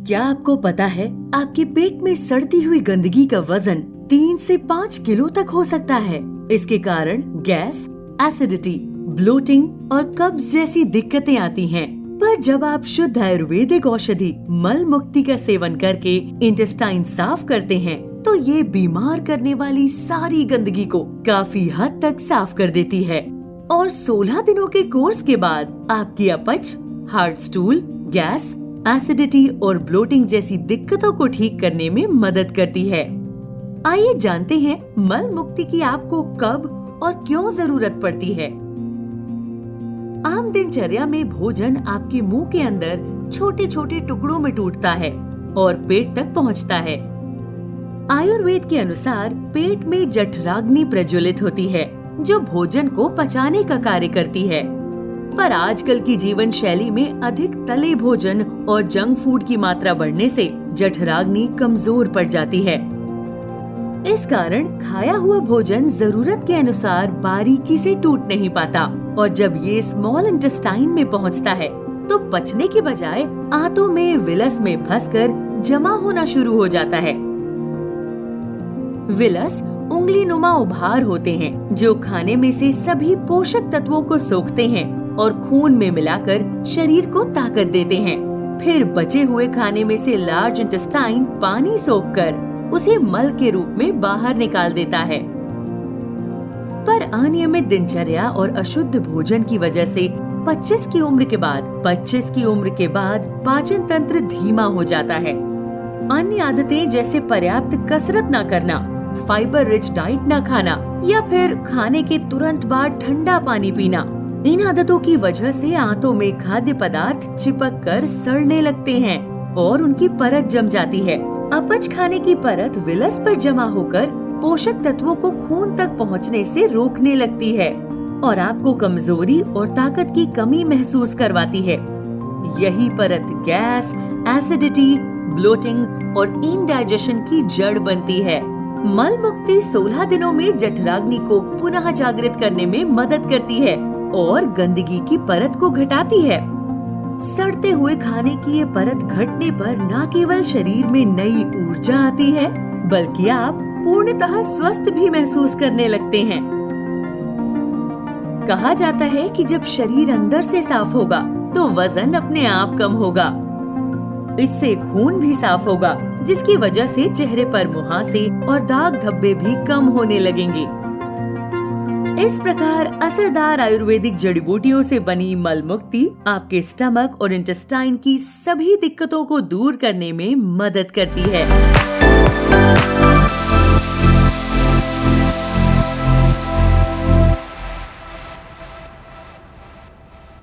क्या आपको पता है आपके पेट में सड़ती हुई गंदगी का वजन 3 से 5 किलो तक हो सकता है। इसके कारण गैस, एसिडिटी, ब्लोटिंग और कब्ज जैसी दिक्कतें आती हैं। पर जब आप शुद्ध आयुर्वेदिक औषधि मल मुक्ति का सेवन करके इंटेस्टाइन साफ करते हैं, तो ये बीमार करने वाली सारी गंदगी को काफी हद तक साफ कर देती है और 16 दिनों के कोर्स के बाद आपकी अपच, हार्ड स्टूल, गैस, एसिडिटी और ब्लोटिंग जैसी दिक्कतों को ठीक करने में मदद करती है। आइए जानते हैं मल मुक्ति की आपको कब और क्यों जरूरत पड़ती है। आम दिनचर्या में भोजन आपके मुंह के अंदर छोटे छोटे टुकड़ों में टूटता है और पेट तक पहुंचता है। आयुर्वेद के अनुसार पेट में जठराग्नि प्रज्वलित होती है जो भोजन को पचाने का कार्य करती है। पर आजकल की जीवन शैली में अधिक तले भोजन और जंक फूड की मात्रा बढ़ने से जठराग्नि कमजोर पड़ जाती है। इस कारण खाया हुआ भोजन जरूरत के अनुसार बारीकी से टूट नहीं पाता और जब ये स्मॉल इंटेस्टाइन में पहुंचता है तो पचने के बजाय आंतों में विलस में फंसकर जमा होना शुरू हो जाता है। विलस उंगली नुमा उभार होते हैं जो खाने में से सभी पोषक तत्वों को सोखते हैं और खून में मिलाकर शरीर को ताकत देते हैं। फिर बचे हुए खाने में से लार्ज इंटेस्टाइन पानी सोखकर उसे मल के रूप में बाहर निकाल देता है। पर अनियमित दिनचर्या और अशुद्ध भोजन की वजह से 25 की उम्र के बाद पाचन तंत्र धीमा हो जाता है। अन्य आदतें जैसे पर्याप्त कसरत न करना, फाइबर रिच डाइट न खाना या फिर खाने के तुरंत बाद ठंडा पानी पीना, इन आदतों की वजह से आंतों में खाद्य पदार्थ चिपक कर सड़ने लगते हैं और उनकी परत जम जाती है। अपच खाने की परत विलस पर जमा होकर पोषक तत्वों को खून तक पहुंचने से रोकने लगती है और आपको कमजोरी और ताकत की कमी महसूस करवाती है। यही परत गैस, एसिडिटी, ब्लोटिंग और इंडाइजेशन की जड़ बनती है। मल मुक्ति 16 दिनों में जठराग्नि को पुनः जागृत करने में मदद करती है और गंदगी की परत को घटाती है। सड़ते हुए खाने की ये परत घटने पर न केवल शरीर में नई ऊर्जा आती है बल्कि आप पूर्णतः स्वस्थ भी महसूस करने लगते हैं। कहा जाता है कि जब शरीर अंदर से साफ होगा तो वजन अपने आप कम होगा। इससे खून भी साफ होगा जिसकी वजह से चेहरे पर मुहासे और दाग धब्बे भी कम होने लगेंगे। इस प्रकार असरदार आयुर्वेदिक जड़ी बूटियों से बनी मल मुक्ति आपके स्टमक और इंटेस्टाइन की सभी दिक्कतों को दूर करने में मदद करती है।